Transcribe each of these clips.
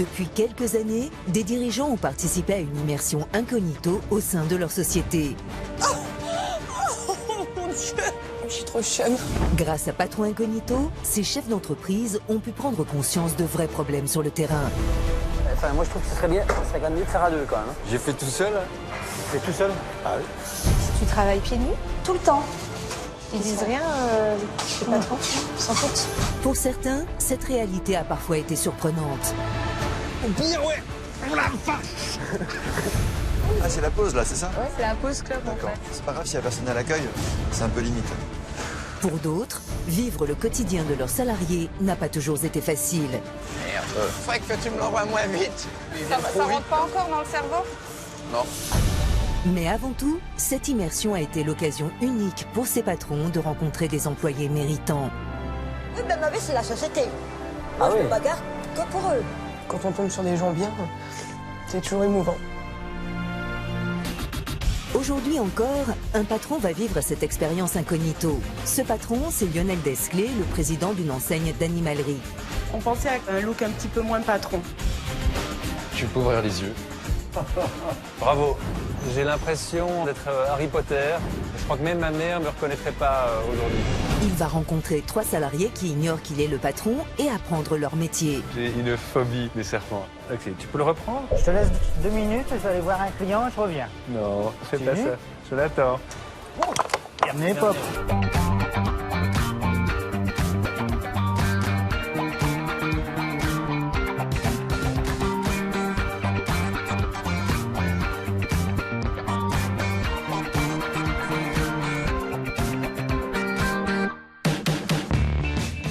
Depuis quelques années, des dirigeants ont participé à une immersion incognito au sein de leur société. Oh mon Dieu, je suis trop jeune. Grâce à Patron Incognito, ces chefs d'entreprise ont pu prendre conscience de vrais problèmes sur le terrain. Enfin, moi je trouve que ce serait quand même mieux de faire à deux quand même. J'ai fait tout seul. Tu fais tout seul? Ah oui. Tu travailles pieds nus tout le temps. Ils disent rien, les patrons, sans faute. Pour certains, cette réalité a parfois été surprenante. Pirouette. Oh la vache. Ah, c'est la pause là, c'est ça? Ouais, c'est la pause club en D'accord. fait. C'est pas grave s'il y a personne à l'accueil, c'est un peu limite. Pour d'autres, vivre le quotidien de leurs salariés n'a pas toujours été facile. Merde. Faudrait que tu me l'envoies moins vite. Ça rentre pas encore dans le cerveau? Non. Mais avant tout, cette immersion a été l'occasion unique pour ces patrons de rencontrer des employés méritants. Oui, ben ma vie, c'est la société. Ah Moi, je oui. me bagarre que pour eux. Quand on tombe sur des gens bien, c'est toujours émouvant. Aujourd'hui encore, un patron va vivre cette expérience incognito. Ce patron, c'est Lionel Desclés, le président d'une enseigne d'animalerie. On pensait à un look un petit peu moins patron. Tu peux ouvrir les yeux. Bravo. J'ai l'impression d'être Harry Potter. Je crois que même ma mère ne me reconnaîtrait pas aujourd'hui. Il va rencontrer 3 salariés qui ignorent qu'il est le patron et apprendre leur métier. J'ai une phobie des serpents. Ok, tu peux le reprendre? Je te laisse 2 minutes, je vais aller voir un client et je reviens. Non, fais Tu pas veux? ça. Je l'attends. Terminé, pop.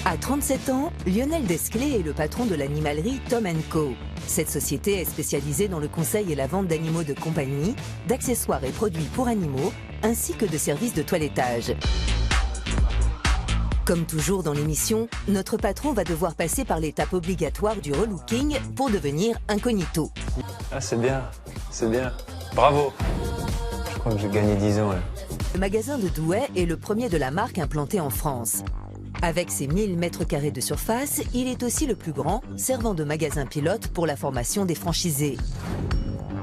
À 37 ans, Lionel Desclés est le patron de l'animalerie Tom & Co. Cette société est spécialisée dans le conseil et la vente d'animaux de compagnie, d'accessoires et produits pour animaux, ainsi que de services de toilettage. Comme toujours dans l'émission, notre patron va devoir passer par l'étape obligatoire du relooking pour devenir incognito. Ah, c'est bien. C'est bien. Bravo. Je crois que j'ai gagné 10 ans là. Le magasin de Douai est le premier de la marque implanté en France. Avec ses 1000 mètres carrés de surface, il est aussi le plus grand, servant de magasin pilote pour la formation des franchisés.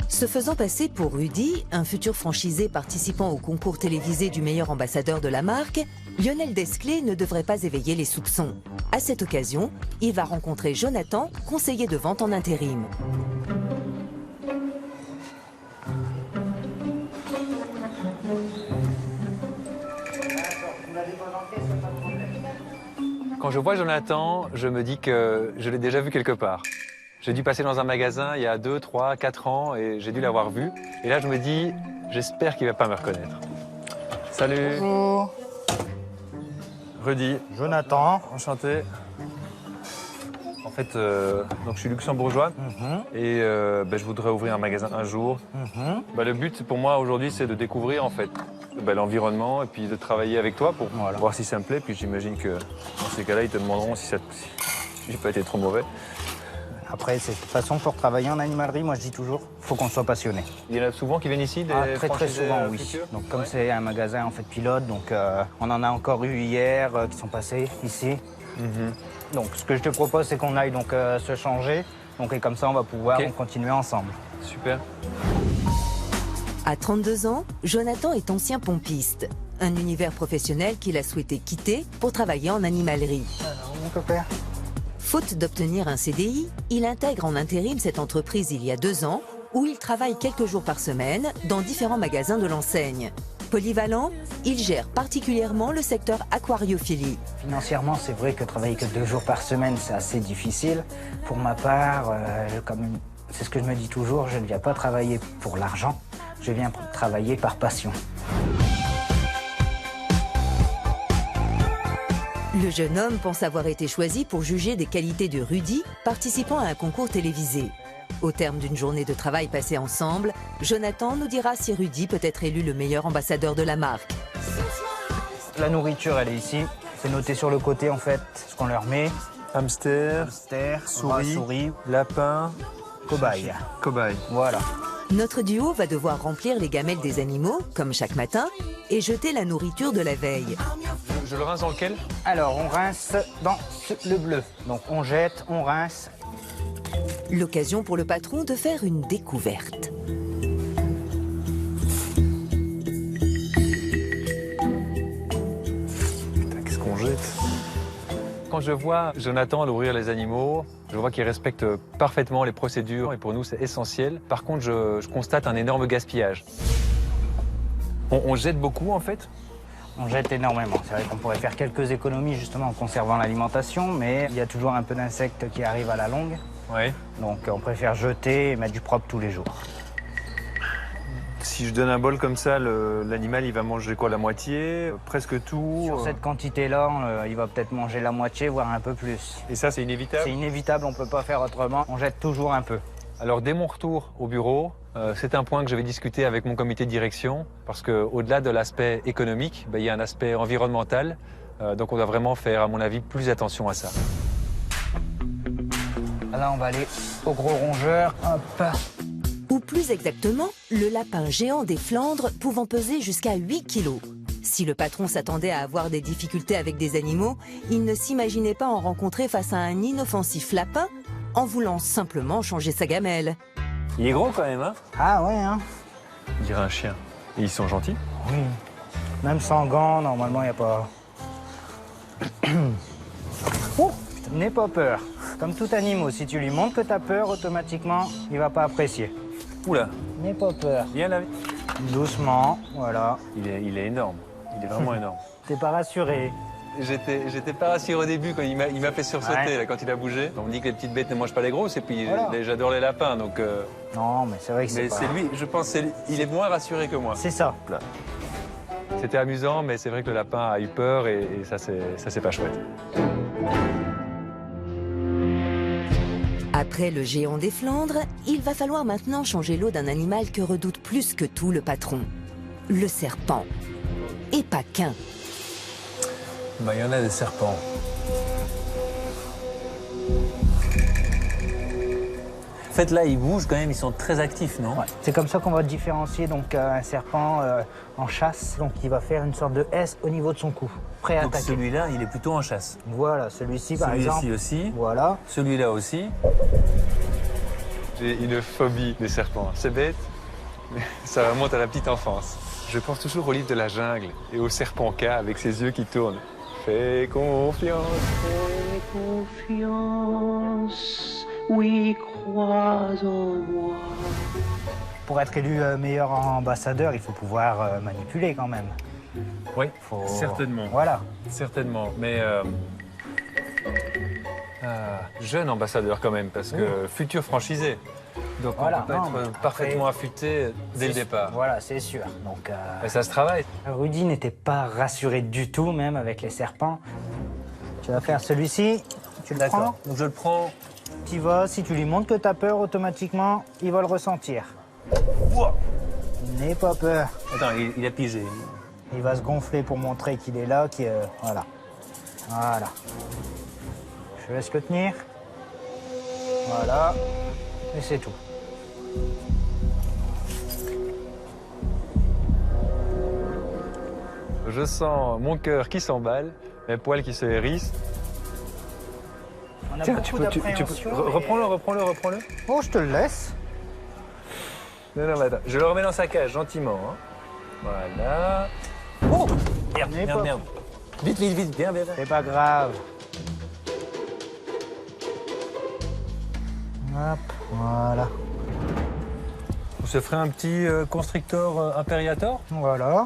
Se faisant passer pour Rudy, un futur franchisé participant au concours télévisé du meilleur ambassadeur de la marque, Lionel Desclés ne devrait pas éveiller les soupçons. À cette occasion, il va rencontrer Jonathan, conseiller de vente en intérim. Quand je vois Jonathan, je me dis que je l'ai déjà vu quelque part. J'ai dû passer dans un magasin il y a 2, 3, 4 ans et j'ai dû l'avoir vu. Et là, je me dis, j'espère qu'il va pas me reconnaître. Salut. Bonjour. Rudy. Jonathan. Enchanté. En fait, donc je suis luxembourgeois et je voudrais ouvrir un magasin un jour. Le but pour moi aujourd'hui, c'est de découvrir en fait l'environnement et puis de travailler avec toi pour voir si ça me plaît. Puis j'imagine que dans ces cas-là, ils te demanderont si j'ai pas été trop mauvais. Après, c'est de toute façon, pour travailler en animalerie, moi je dis toujours, faut qu'on soit passionné. Il y en a souvent qui viennent ici, des Très franchisés, souvent, oui. futurs. Donc comme c'est un magasin en fait pilote, donc on en a encore eu hier qui sont passés ici. Donc ce que je te propose, c'est qu'on aille donc se changer. Donc et comme ça, on va pouvoir continuer ensemble. Super. À 32 ans, Jonathan est ancien pompiste, un univers professionnel qu'il a souhaité quitter pour travailler en animalerie. Alors, mon copain. Faute d'obtenir un CDI, il intègre en intérim cette entreprise il y a 2 ans, où il travaille quelques jours par semaine dans différents magasins de l'enseigne. Polyvalent, il gère particulièrement le secteur aquariophilie. Financièrement, c'est vrai que travailler que 2 jours par semaine, c'est assez difficile. Pour ma part, c'est ce que je me dis toujours, je ne viens pas travailler pour l'argent, je viens travailler par passion. Le jeune homme pense avoir été choisi pour juger des qualités de Rudy, participant à un concours télévisé. Au terme d'une journée de travail passée ensemble, Jonathan nous dira si Rudy peut être élu le meilleur ambassadeur de la marque. La nourriture, elle est ici. C'est noté sur le côté, en fait, ce qu'on leur met. Hamster, Souris, lapin, cobaye. cobaye. Voilà. Notre duo va devoir remplir les gamelles des animaux, comme chaque matin, et jeter la nourriture de la veille. Je le rince dans lequel? Alors, on rince dans le bleu. Donc, on jette, on rince. L'occasion pour le patron de faire une découverte. Putain, qu'est-ce qu'on jette? Quand je vois Jonathan nourrir les animaux, je vois qu'il respecte parfaitement les procédures et pour nous c'est essentiel. Par contre, je constate un énorme gaspillage. On jette beaucoup en fait? On jette énormément. C'est vrai qu'on pourrait faire quelques économies justement en conservant l'alimentation, mais il y a toujours un peu d'insectes qui arrivent à la longue. Oui. Donc on préfère jeter et mettre du propre tous les jours. Si je donne un bol comme ça, l'animal il va manger quoi, la moitié? Presque tout? Sur cette quantité-là, il va peut-être manger la moitié, voire un peu plus. Et ça c'est inévitable? C'est inévitable, on ne peut pas faire autrement. On jette toujours un peu. Alors dès mon retour au bureau, c'est un point que je vais discuter avec mon comité de direction parce qu'au-delà de l'aspect économique, il y a un aspect environnemental. Donc on doit vraiment faire, à mon avis, plus attention à ça. Là, on va aller au gros rongeur. Hop. Ou plus exactement, le lapin géant des Flandres pouvant peser jusqu'à 8 kilos. Si le patron s'attendait à avoir des difficultés avec des animaux, il ne s'imaginait pas en rencontrer face à un inoffensif lapin en voulant simplement changer sa gamelle. Il est gros quand même, hein? Ah ouais, hein? On dirait un chien. Et ils sont gentils? Oui. Même sans gants, normalement, il n'y a pas... Oh, n'aie pas peur. Comme tout animal, si tu lui montres que tu as peur, automatiquement, il va pas apprécier. Oula, N'aie pas peur. bien lavé. Doucement, voilà. Il est énorme. Il est vraiment énorme. T'es pas rassuré. J'étais pas rassuré au début quand il m'a fait sursauter, Ouais. là, quand il a bougé. On me dit que les petites bêtes ne mangent pas les grosses et puis Voilà. j'adore les lapins. Donc, Non, mais c'est vrai que c'est mais pas... c'est lui, je pense, il est moins rassuré que moi. C'est ça. C'était amusant, mais c'est vrai que le lapin a eu peur et ça c'est pas chouette. Après le géant des Flandres, il va falloir maintenant changer l'eau d'un animal que redoute plus que tout le patron. Le serpent. Et pas qu'un. Il y en a des serpents. En fait, là, ils bougent quand même, ils sont très actifs, non? Ouais. C'est comme ça qu'on va différencier donc un serpent en chasse. Donc il va faire une sorte de S au niveau de son cou, prêt à Donc attaquer. celui-là, il est plutôt en chasse. Voilà, celui-ci par Celui-ci exemple. aussi. Voilà. Celui-là aussi. J'ai une phobie des serpents. C'est bête, mais ça remonte à la petite enfance. Je pense toujours au livre de la jungle et au serpent K avec ses yeux qui tournent. Fais confiance. Fais confiance, oui, crois en moi. Pour être élu meilleur ambassadeur, il faut pouvoir manipuler quand même. Oui, Faut... certainement. Voilà. Certainement, mais jeune ambassadeur quand même, parce que futur franchisé. Donc Voilà, on peut pas non, être mais parfaitement après, affûté dès le départ. Voilà, c'est sûr. Donc, Et ça se travaille. Rudy n'était pas rassuré du tout, même avec les serpents. Tu vas faire celui-ci, tu le prends, Donc je le prends. tu vas, si tu lui montres que tu as peur, automatiquement, il va le ressentir. N'aie pas peur. Attends, il a pigé. Il va se gonfler pour montrer qu'il est là, voilà. Voilà. Je laisse le tenir. Voilà. Et c'est tout. Je sens mon cœur qui s'emballe, mes poils qui se hérissent. On a Tiens, beaucoup d'appréhension, mais- reprends-le. Oh, je te le laisse. Non, mais attends, je le remets dans sa cage, gentiment. Hein. Voilà. Oh N'aie Merde, pas- merde. Vite, vite, vite, viens, viens, viens. C'est pas grave. Hop, voilà. On se ferait un petit constrictor impériator. Voilà.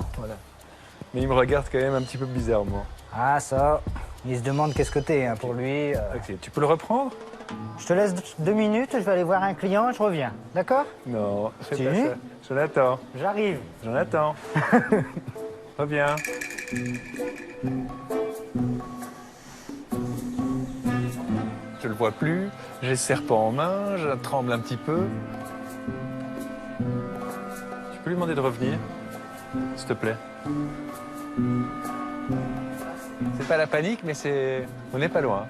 Mais il me regarde quand même un petit peu bizarrement. Ah, ça. Il se demande qu'est-ce que t'es, hein, pour lui. Ok, tu peux le reprendre? Je te laisse 2 minutes, je vais aller voir un client, je reviens. D'accord? Non, fais Si. pas ça. Jonathan, J'arrive. Jonathan. Reviens. Je le vois plus, j'ai le serpent en main, je tremble un petit peu. Tu peux lui demander de revenir, s'il te plaît? C'est pas la panique, mais c'est... On n'est pas loin.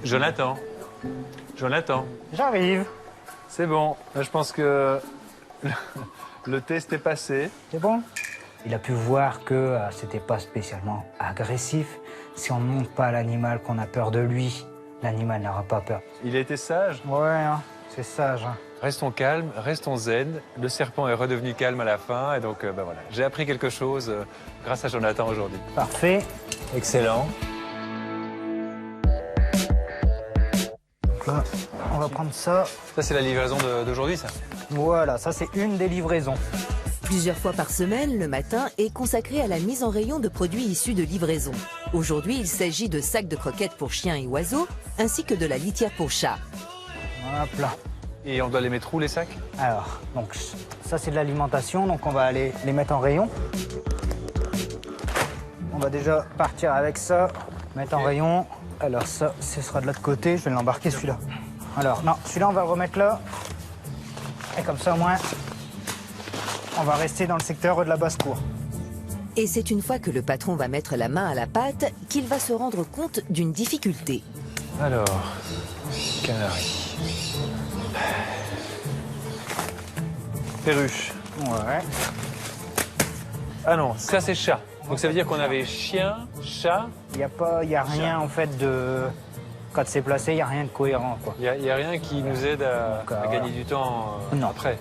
Jonathan. Jonathan. J'arrive. C'est bon. Là, je pense que le test est passé. C'est bon? Il a pu voir que c'était pas spécialement agressif. Si on ne montre pas à l'animal qu'on a peur de lui, l'animal n'aura pas peur. Il a été sage. Ouais, hein, c'est sage. Hein. Restons calmes, restons zen. Le serpent est redevenu calme à la fin. Et donc, voilà. J'ai appris quelque chose grâce à Jonathan aujourd'hui. Parfait. Excellent. Donc là, on va prendre ça. Ça, c'est la livraison d'aujourd'hui, ça? Voilà, ça c'est une des livraisons. Plusieurs fois par semaine, le matin est consacré à la mise en rayon de produits issus de livraison. Aujourd'hui, il s'agit de sacs de croquettes pour chiens et oiseaux, ainsi que de la litière pour chats. Hop là. Et on doit les mettre où, les sacs? Alors, donc ça c'est de l'alimentation, donc on va aller les mettre en rayon. On va déjà partir avec ça, mettre en rayon. Alors ça, ce sera de l'autre côté, je vais l'embarquer celui-là. Alors non, celui-là on va le remettre là. Et comme ça au moins, on va rester dans le secteur de la basse-cour. Et c'est une fois que le patron va mettre la main à la pâte qu'il va se rendre compte d'une difficulté. Alors, canari. Perruche. Ouais. Ah non, ça c'est chat. Donc ça veut dire qu'on avait chien, chat. Il n'y a rien en fait de... Quand c'est placé, il n'y a rien de cohérent, quoi. Il n'y a rien qui nous aide à gagner voilà. du temps Non. après.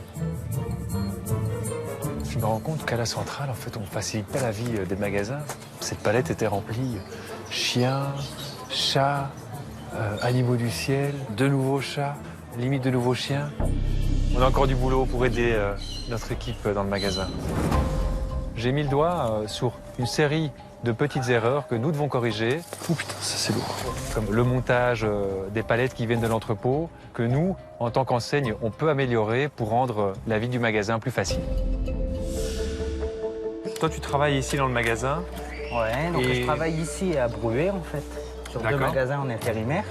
Je me rends compte qu'à la centrale, en fait, on facilite pas la vie des magasins. Cette palette était remplie chiens, chats, animaux du ciel, de nouveaux chats, limite de nouveaux chiens. On a encore du boulot pour aider notre équipe dans le magasin. J'ai mis le doigt sur une série de petites erreurs que nous devons corriger. Ouh putain, ça c'est lourd. Comme le montage des palettes qui viennent de l'entrepôt, que nous, en tant qu'enseigne, on peut améliorer pour rendre la vie du magasin plus facile. Toi, tu travailles ici dans le magasin. Ouais, donc je travaille ici à Bruet, en fait, sur 2 magasins en intérimaire.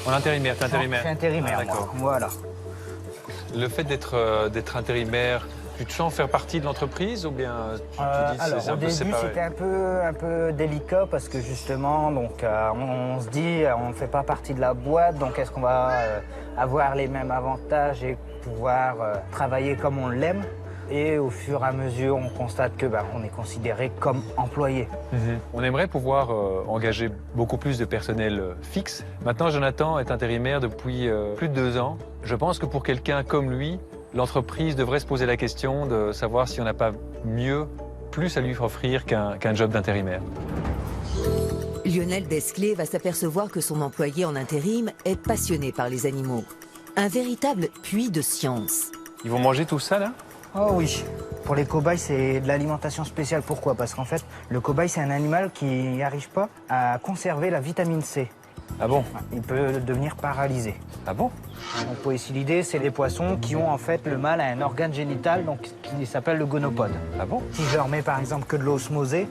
En intérimaire, t'es intérimaire? Je suis intérimaire, d'accord. Voilà. Le fait d'être intérimaire, tu te sens faire partie de l'entreprise ou bien tu te dis alors, c'est un au peu début, séparé? c'était un peu délicat parce que justement, donc, on se dit, on ne fait pas partie de la boîte, donc est-ce qu'on va avoir les mêmes avantages et pouvoir travailler comme on l'aime? Et au fur et à mesure, on constate que on est considéré comme employé. On aimerait pouvoir engager beaucoup plus de personnel fixe. Maintenant, Jonathan est intérimaire depuis plus de 2 ans. Je pense que pour quelqu'un comme lui, l'entreprise devrait se poser la question de savoir si on n'a pas mieux, plus à lui offrir qu'un job d'intérimaire. Lionel Desclés va s'apercevoir que son employé en intérim est passionné par les animaux. Un véritable puits de science. Ils vont manger tout ça, là? Oh oui. Pour les cobayes, c'est de l'alimentation spéciale. Pourquoi? Parce qu'en fait, le cobaye, c'est un animal qui n'arrive pas à conserver la vitamine C. Ah bon? Il peut devenir paralysé. Ah bon? Donc, poécilidés, c'est des poissons qui ont en fait le mâle à un organe génital donc, qui s'appelle le gonopode. Ah bon? Si je leur mets par exemple que de l'osmosée,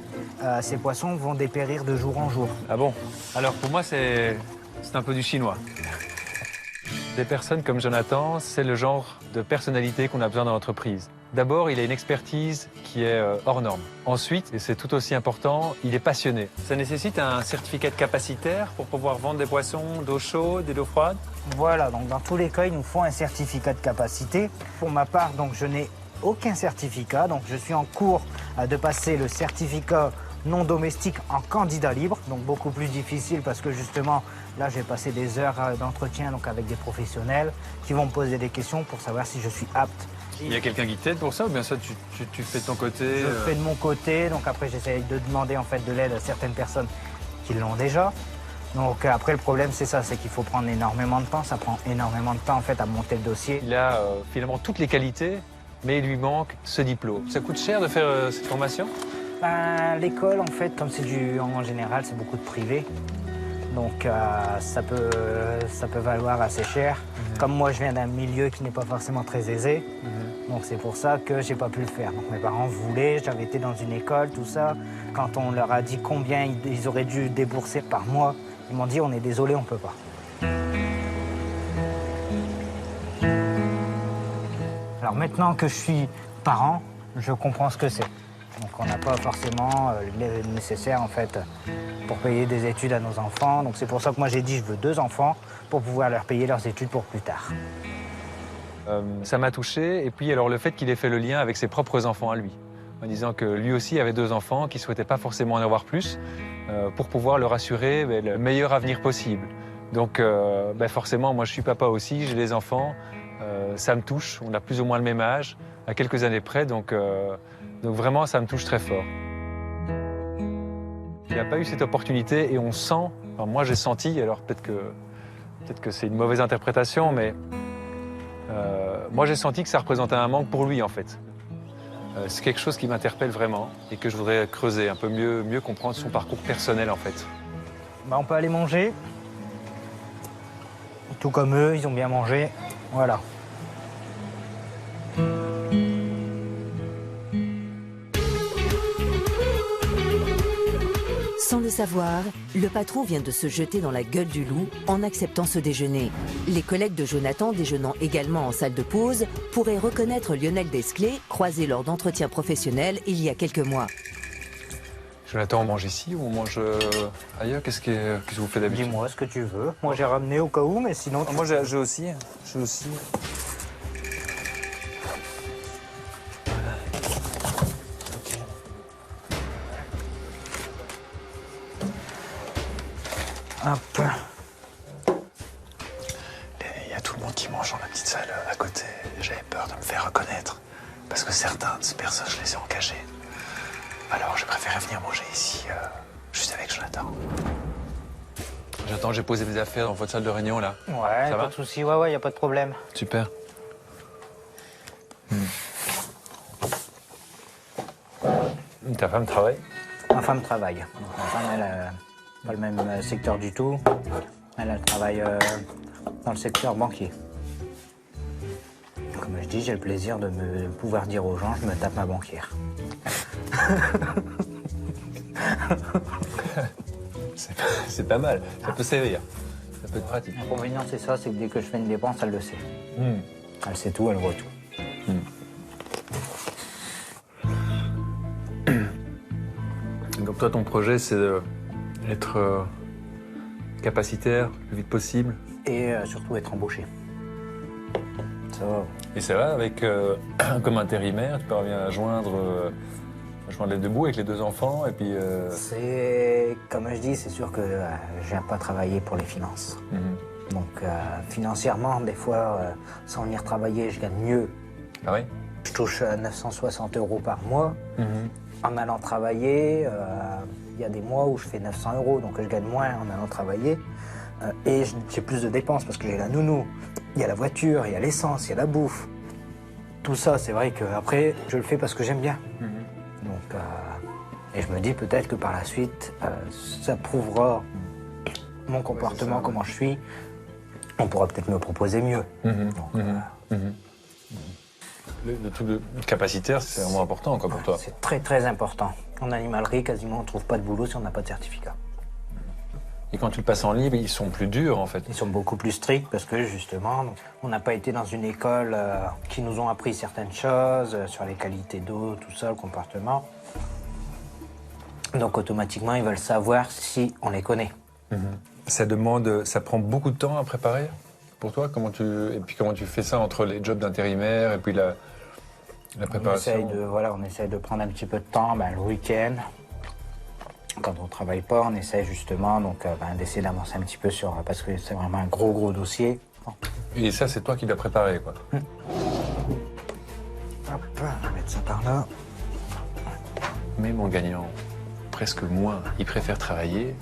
ces poissons vont dépérir de jour en jour. Ah bon? Alors pour moi, c'est un peu du chinois. Des personnes comme Jonathan, c'est le genre de personnalité qu'on a besoin dans l'entreprise. D'abord, il a une expertise qui est hors norme. Ensuite, et c'est tout aussi important, il est passionné. Ça nécessite un certificat de capacitaire pour pouvoir vendre des poissons d'eau chaude et d'eau froide? Voilà, donc dans tous les cas, il nous faut un certificat de capacité. Pour ma part, donc, je n'ai aucun certificat, donc je suis en cours de passer le certificat non domestique en candidat libre, donc beaucoup plus difficile parce que justement, là, j'ai passé des heures d'entretien donc avec des professionnels qui vont me poser des questions pour savoir si je suis apte. Il y a quelqu'un qui t'aide pour ça ou bien ça tu fais de ton côté? Je fais de mon côté, donc après j'essaie de demander en fait de l'aide à certaines personnes qui l'ont déjà. Donc après le problème c'est ça, c'est qu'il faut prendre énormément de temps, ça prend énormément de temps en fait à monter le dossier. Il a finalement toutes les qualités, mais il lui manque ce diplôme. Ça coûte cher de faire cette formation? L'école en fait, comme c'est en général c'est beaucoup de privé. Donc ça peut valoir assez cher. Comme moi, je viens d'un milieu qui n'est pas forcément très aisé. Donc c'est pour ça que j'ai pas pu le faire. Donc mes parents voulaient, j'avais été dans une école, tout ça. Quand on leur a dit combien ils auraient dû débourser par mois, ils m'ont dit on est désolé, on peut pas. Alors maintenant que je suis parent, je comprends ce que c'est. Donc on n'a pas forcément le nécessaire en fait pour payer des études à nos enfants. Donc c'est pour ça que moi j'ai dit je veux 2 enfants pour pouvoir leur payer leurs études pour plus tard. Ça m'a touché. Et puis alors le fait qu'il ait fait le lien avec ses propres enfants à lui. en disant que lui aussi avait 2 enfants, qu'il ne souhaitait pas forcément en avoir plus, pour pouvoir leur assurer le meilleur avenir possible. Donc forcément, moi je suis papa aussi, j'ai des enfants, ça me touche, on a plus ou moins le même âge, à quelques années près, donc vraiment ça me touche très fort. Il n'a pas eu cette opportunité et on sent, enfin, moi j'ai senti, alors peut-être que c'est une mauvaise interprétation, mais moi j'ai senti que ça représentait un manque pour lui en fait. C'est quelque chose qui m'interpelle vraiment et que je voudrais creuser, un peu mieux comprendre son parcours personnel en fait. On peut aller manger. Tout comme eux, ils ont bien mangé. Voilà. Sans le savoir, le patron vient de se jeter dans la gueule du loup en acceptant ce déjeuner. Les collègues de Jonathan, déjeunant également en salle de pause, pourraient reconnaître Lionel Desclés, croisé lors d'entretiens professionnels il y a quelques mois. Jonathan, on mange ici ou on mange ailleurs? Qu'est-ce que vous faites d'habitude? Dis-moi ce que tu veux. Moi j'ai ramené au cas où, mais sinon... Moi j'ai aussi. Hop. Il y a tout le monde qui mange dans la petite salle à côté. J'avais peur de me faire reconnaître. Parce que certains de ces personnes, je les ai engagés. Alors, je préférais venir manger ici, juste avec Jonathan. J'attends, j'ai posé mes affaires dans votre salle de réunion, là. Ouais, ça pas va de souci, ouais, y a pas de problème. Super. Ta femme travaille? Ma femme travaille. Ma femme, elle pas le même secteur du tout. Elle travaille dans le secteur banquier. Comme je dis, j'ai le plaisir de pouvoir dire aux gens, je me tape ma banquière. C'est pas mal, ça peut servir. Ça peut être pratique. L'inconvénient, c'est ça, c'est que dès que je fais une dépense, elle le sait. Elle sait tout, elle voit tout. Donc toi, ton projet, c'est d'être capacitaire le plus vite possible. Et surtout être embauché. Ça va. Et ça va avec, comme intérimaire, tu parviens à joindre les deux bouts avec les 2 enfants et puis... C'est, comme je dis, c'est sûr que je viens pas travailler pour les finances. Donc financièrement, des fois, sans venir travailler, je gagne mieux. Ah oui? Je touche 960 € par mois. En allant travailler, il y a des mois où je fais 900 €, donc je gagne moins en allant travailler. Et j'ai plus de dépenses parce que j'ai la nounou, il y a la voiture, il y a l'essence, il y a la bouffe. Tout ça, c'est vrai qu'après, je le fais parce que j'aime bien. Donc, et je me dis peut-être que par la suite, ça prouvera mon comportement, ça, comment je suis. On pourra peut-être me proposer mieux. Le truc de capacitaire, c'est vraiment important quoi, pour toi. C'est très très important. En animalerie, quasiment, on ne trouve pas de boulot si on n'a pas de certificat. Et quand tu le passes en libre, ils sont plus durs en fait. Ils sont beaucoup plus stricts parce que justement, on n'a pas été dans une école qui nous ont appris certaines choses sur les qualités d'eau, tout ça, le comportement. Donc automatiquement, ils veulent savoir si on les connaît. Ça prend beaucoup de temps à préparer pour toi. Comment tu fais ça entre les jobs d'intérimaire et puis la préparation? On essaye de prendre un petit peu de temps, le week-end. Quand on ne travaille pas, on essaie justement d'essayer d'avancer un petit peu parce que c'est vraiment un gros dossier. Et ça, c'est toi qui l'as préparé, quoi. Hop, on va mettre ça par là. Même en gagnant presque moins, il préfère travailler.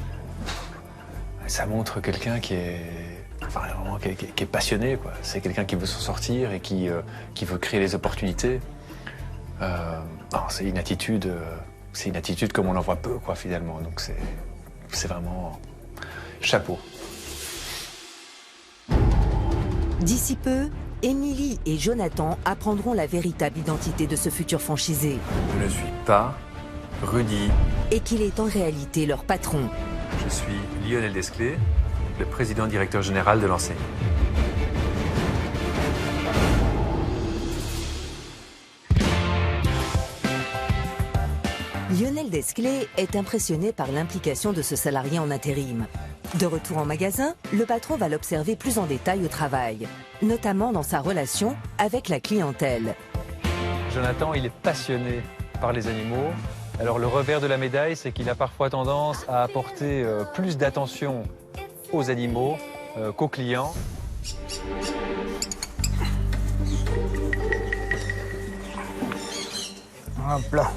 Ça montre quelqu'un qui est passionné, quoi. C'est quelqu'un qui veut s'en sortir et qui veut créer les opportunités. C'est une attitude. C'est une attitude comme on en voit peu, quoi, finalement. Donc c'est vraiment chapeau. D'ici peu, Émilie et Jonathan apprendront la véritable identité de ce futur franchisé. Je ne suis pas Rudy. Et qu'il est en réalité leur patron. Je suis Lionel Desclés, le président directeur général de l'enseigne. Lionel Desclés est impressionné par l'implication de ce salarié en intérim. De retour en magasin, le patron va l'observer plus en détail au travail, notamment dans sa relation avec la clientèle. Jonathan, il est passionné par les animaux. Alors le revers de la médaille, c'est qu'il a parfois tendance à apporter plus d'attention aux animaux qu'aux clients. Hop là.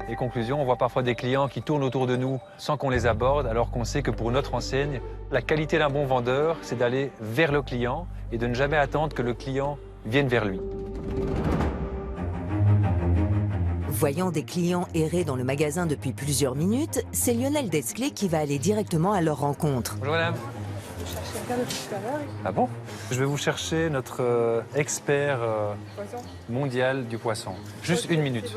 Et conclusion, on voit parfois des clients qui tournent autour de nous sans qu'on les aborde, alors qu'on sait que pour notre enseigne, la qualité d'un bon vendeur, c'est d'aller vers le client et de ne jamais attendre que le client vienne vers lui. Voyant des clients errer dans le magasin depuis plusieurs minutes, c'est Lionel Desclés qui va aller directement à leur rencontre. Bonjour madame. Ah bon? Je vais vous chercher notre expert mondial du poisson. Juste une minute.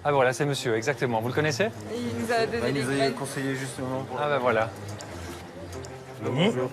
Ah voilà, c'est monsieur, exactement. Vous le connaissez? Il nous a donné Il nous a conseillé justement pour... Ah ben voilà. Bonjour.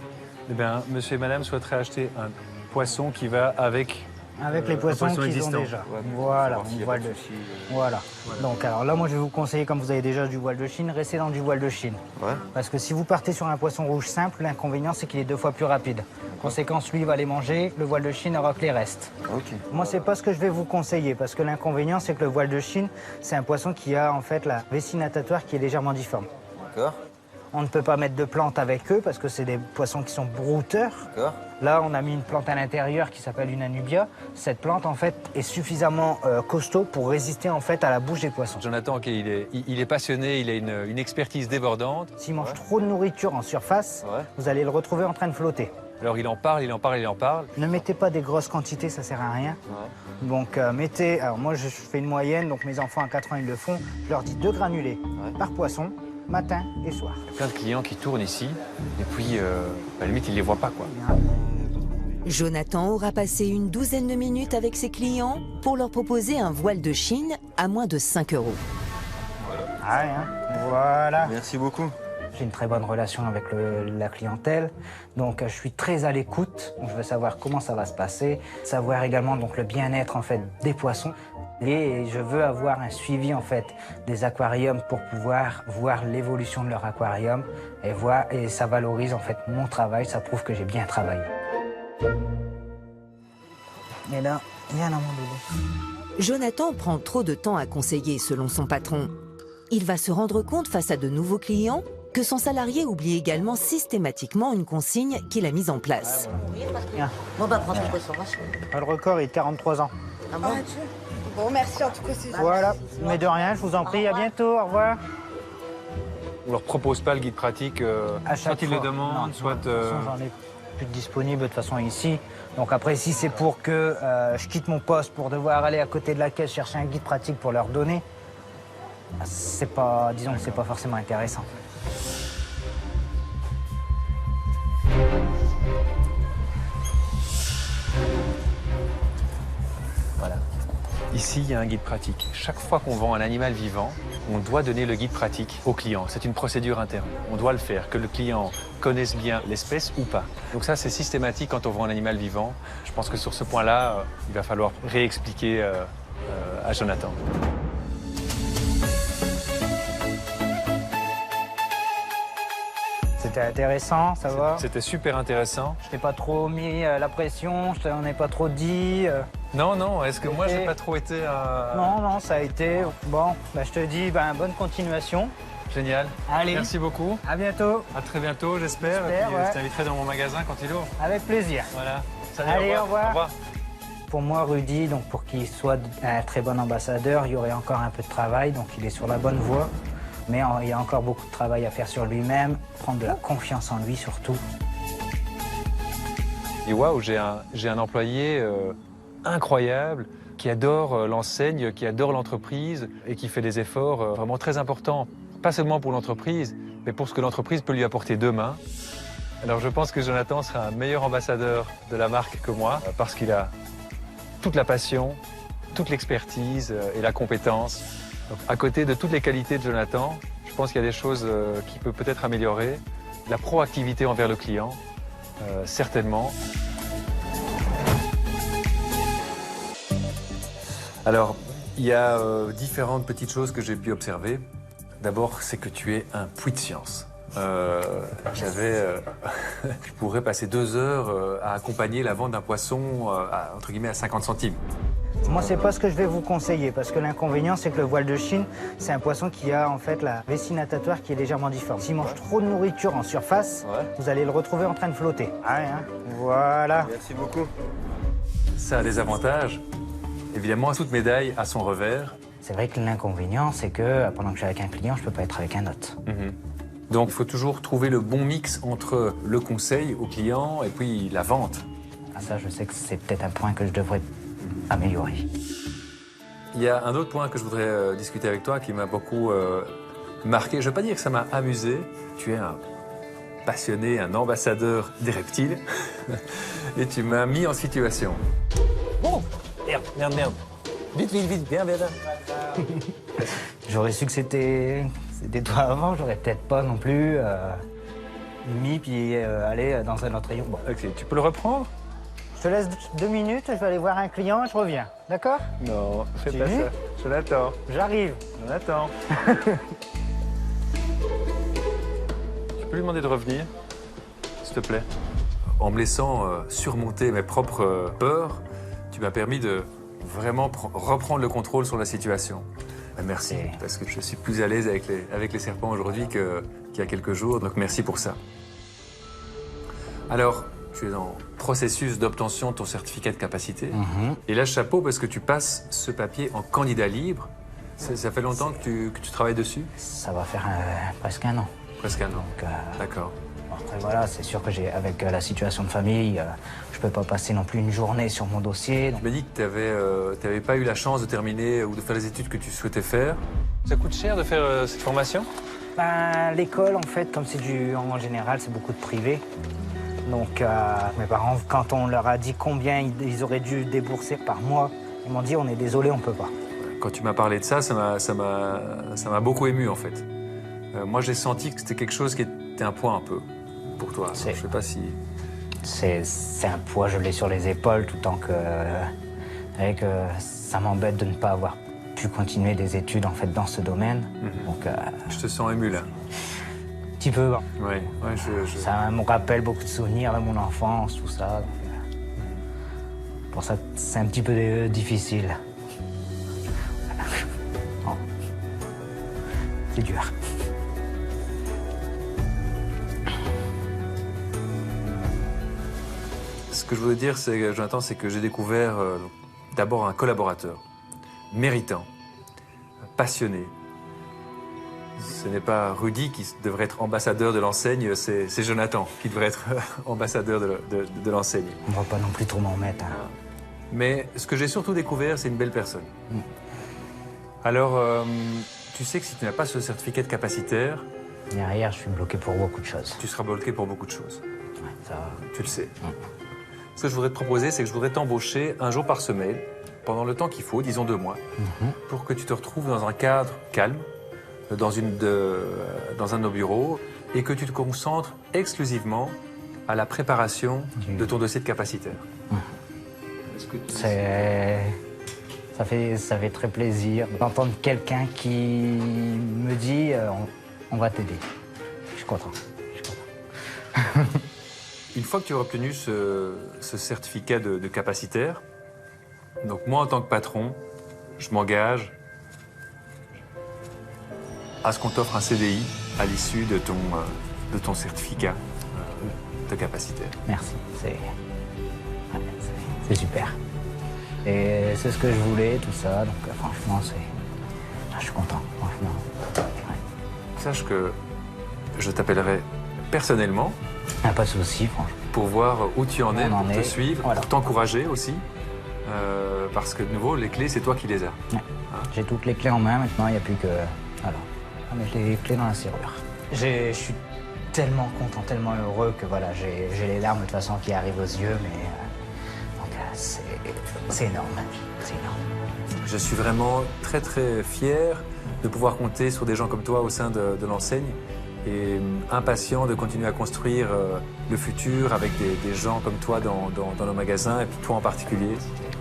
Eh bien, monsieur et madame souhaiteraient acheter un poisson qui va avec... Avec les poissons qu'ils ont existant. déjà. Ouais, Voilà, pour savoir s'il y a voile pas de de souci. Voilà. Donc alors là, moi je vais vous conseiller, comme vous avez déjà du voile de Chine, restez dans du voile de Chine. Ouais. Parce que si vous partez sur un poisson rouge simple, l'inconvénient c'est qu'il est 2 fois plus rapide. Conséquence, lui il va les manger, le voile de Chine aura que les restes. Ok. Moi c'est pas ce que je vais vous conseiller, parce que l'inconvénient c'est que le voile de Chine, c'est un poisson qui a en fait la vessie natatoire qui est légèrement difforme. D'accord. On ne peut pas mettre de plantes avec eux parce que c'est des poissons qui sont brouteurs. D'accord. Là, on a mis une plante à l'intérieur qui s'appelle une anubia. Cette plante, en fait, est suffisamment costaud pour résister en fait à la bouche des poissons. Jonathan, ok, il est passionné, il a une expertise débordante. S'il mange trop de nourriture en surface, vous allez le retrouver en train de flotter. Alors il en parle, il en parle, il en parle. Ne mettez pas des grosses quantités, ça sert à rien. Donc mettez, alors moi je fais une moyenne, donc mes enfants à 4 ans ils le font, je leur dis 2 granulés par poisson, matin et soir. Il y a plein de clients qui tournent ici, et puis à la limite ils les voient pas quoi. Jonathan aura passé une douzaine de minutes avec ses clients pour leur proposer un voile de Chine à moins de 5 €. Ah, hein, voilà. Merci beaucoup. J'ai une très bonne relation avec la clientèle, donc je suis très à l'écoute. Je veux savoir comment ça va se passer, savoir également donc le bien-être en fait des poissons. Et je veux avoir un suivi en fait des aquariums pour pouvoir voir l'évolution de leur aquarium et ça valorise en fait mon travail, ça prouve que j'ai bien travaillé. Et là, viens là mon bébé. Jonathan prend trop de temps à conseiller selon son patron. Il va se rendre compte face à de nouveaux clients que son salarié oublie également systématiquement une consigne qu'il a mise en place. Viens. Bon, bah, prends ton poisson. Le record est de 43 ans. Ah bon? Bon, merci en tout cas, c'est gentil. Voilà, mais de rien, je vous en prie, à bientôt, au revoir. On leur propose pas le guide pratique, À chaque soit ils fois. le demandent, Non, soit... de toute façon, j'en ai plus de disponible de toute façon ici. Donc après, si c'est pour que je quitte mon poste pour devoir aller à côté de la caisse chercher un guide pratique pour leur donner, c'est pas, disons que c'est pas forcément intéressant. Voilà. Ici, il y a un guide pratique. Chaque fois qu'on vend un animal vivant, on doit donner le guide pratique au client. C'est une procédure interne. On doit le faire, que le client connaisse bien l'espèce ou pas. Donc ça, c'est systématique quand on vend un animal vivant. Je pense que sur ce point-là, il va falloir réexpliquer à Jonathan. C'était intéressant, ça va? C'était super intéressant. Je t'ai pas trop mis la pression, je t'en ai pas trop dit. Non, non, est-ce que moi, j'ai pas trop été... Non, non, ça a été... Bon, bah, je te dis bonne continuation. Génial. Allez. Merci beaucoup. À bientôt. À très bientôt, j'espère. J'espère, Et puis, ouais. je t'inviterai dans mon magasin quand il ouvre. Avec plaisir. Voilà. Salut, Allez, au revoir. Au revoir. Pour moi, Rudy, donc pour qu'il soit un très bon ambassadeur, il y aurait encore un peu de travail, donc il est sur la bonne voie. Mais il y a encore beaucoup de travail à faire sur lui-même, prendre de la confiance en lui surtout. Et waouh, j'ai un employé incroyable qui adore l'enseigne, qui adore l'entreprise et qui fait des efforts vraiment très importants, pas seulement pour l'entreprise, mais pour ce que l'entreprise peut lui apporter demain. Alors je pense que Jonathan sera un meilleur ambassadeur de la marque que moi parce qu'il a toute la passion, toute l'expertise et la compétence. Donc, à côté de toutes les qualités de Jonathan, je pense qu'il y a des choses qui peuvent peut-être améliorer. La proactivité envers le client, certainement. Alors, il y a différentes petites choses que j'ai pu observer. D'abord, c'est que tu es un puits de science. Je pourrais passer 2 heures à accompagner la vente d'un poisson entre guillemets à 50 centimes. Moi, c'est pas ce que je vais vous conseiller, parce que l'inconvénient, c'est que le voile de Chine, c'est un poisson qui a en fait la vessie natatoire qui est légèrement difforme. S'il mange trop de nourriture en surface, vous allez le retrouver en train de flotter. Ah, hein. Voilà. Merci beaucoup. Ça a des avantages. Évidemment, toute médaille a son revers. C'est vrai que l'inconvénient, c'est que pendant que je suis avec un client, je peux pas être avec un autre. Donc, il faut toujours trouver le bon mix entre le conseil au client et puis la vente. Ah, ça, je sais que c'est peut-être un point que je devrais améliorer. Il y a un autre point que je voudrais discuter avec toi qui m'a beaucoup marqué. Je ne veux pas dire que ça m'a amusé. Tu es un passionné, un ambassadeur des reptiles. Et tu m'as mis en situation. Bon, merde. Vite, viens. J'aurais su que c'était toi avant, j'aurais peut-être pas non plus mis puis aller dans un autre rayon. Bon. Ok, tu peux le reprendre? Je te laisse 2 minutes, je vais aller voir un client, je reviens. D'accord? Non, fais Tu pas dis? ça. Je l'attends. J'arrive. Je l'attends. Tu peux lui demander de revenir, s'il te plaît? En me laissant surmonter mes propres peurs, tu m'as permis de vraiment reprendre le contrôle sur la situation. Merci, parce que je suis plus à l'aise avec les serpents aujourd'hui qu'il y a quelques jours, donc merci pour ça. Alors, tu es en processus d'obtention de ton certificat de capacité. Et là, chapeau, parce que tu passes ce papier en candidat libre. Ça fait longtemps que tu travailles dessus? Ça va faire presque 1 an. Presque 1 an. D'accord. Après, voilà, c'est sûr que avec la situation de famille, je peux pas passer non plus une journée sur mon dossier. Donc... Tu m'as dit que tu n'avais pas eu la chance de terminer ou de faire les études que tu souhaitais faire. Ça coûte cher de faire cette formation? L'école, en fait, comme c'est en général, c'est beaucoup de privé. Donc, mes parents, quand on leur a dit combien ils auraient dû débourser par mois, ils m'ont dit, on est désolé, on peut pas. Quand tu m'as parlé de ça, ça m'a beaucoup ému, en fait. Moi, j'ai senti que c'était quelque chose qui était un poids un peu pour toi. Je sais pas si... C'est un poids, je l'ai sur les épaules, tout le temps que ça m'embête de ne pas avoir pu continuer des études, en fait, dans ce domaine. Donc, je te sens ému, là. Un petit peu. Ouais, Ça me rappelle beaucoup de souvenirs de mon enfance, tout ça. Donc, pour ça, c'est un petit peu difficile. Oh. C'est dur. Ce que je voulais dire, Jonathan, c'est que j'ai découvert d'abord un collaborateur méritant, passionné. Ce n'est pas Rudy qui devrait être ambassadeur de l'enseigne, c'est Jonathan qui devrait être ambassadeur de l'enseigne. On ne va pas non plus trop m'en mettre. Hein. Mais ce que j'ai surtout découvert, c'est une belle personne. Alors, tu sais que si tu n'as pas ce certificat de capacitaire... Derrière, je suis bloqué pour beaucoup de choses. Tu seras bloqué pour beaucoup de choses. Ouais, ça... Tu le sais. Ce que je voudrais te proposer, c'est que je voudrais t'embaucher 1 jour par semaine, pendant le temps qu'il faut, disons 2 mois, pour que tu te retrouves dans un cadre calme, dans un de nos bureaux, et que tu te concentres exclusivement à la préparation de ton dossier de capacitaire. Ça fait très plaisir d'entendre quelqu'un qui me dit on va t'aider. Je suis content. Une fois que tu as obtenu ce certificat de capacitaire, donc moi en tant que patron, je m'engage à ce qu'on t'offre un CDI à l'issue de ton certificat de capacitaire. Merci, c'est super. Et c'est ce que je voulais, tout ça, donc franchement, je suis content, franchement. Ouais. Sache que je t'appellerai personnellement. Pas de souci, franchement. Pour voir où tu en es, pour te suivre, pour t'encourager aussi. Parce que de nouveau, les clés, c'est toi qui les as. Ouais. J'ai toutes les clés en main, maintenant, il n'y a plus que... Alors, on met les clés dans la serrure. Je suis tellement content, tellement heureux que voilà, j'ai les larmes de toute façon qui arrivent aux yeux, mais... c'est énorme. C'est énorme. Je suis vraiment très très fier de pouvoir compter sur des gens comme toi au sein de l'enseigne et impatient de continuer à construire le futur avec des gens comme toi dans nos magasins et puis toi en particulier.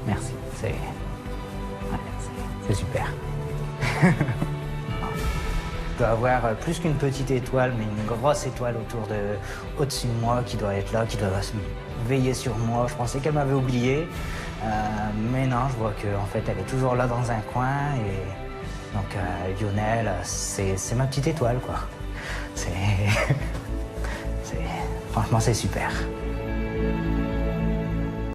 Merci, c'est super. Je dois avoir plus qu'une petite étoile, mais une grosse étoile au-dessus de moi qui doit être là, qui doit veiller sur moi. Je pensais qu'elle m'avait oublié. Mais non, je vois qu'en fait, elle est toujours là dans un coin. Et donc, Lionel, c'est ma petite étoile, quoi. Franchement, c'est super.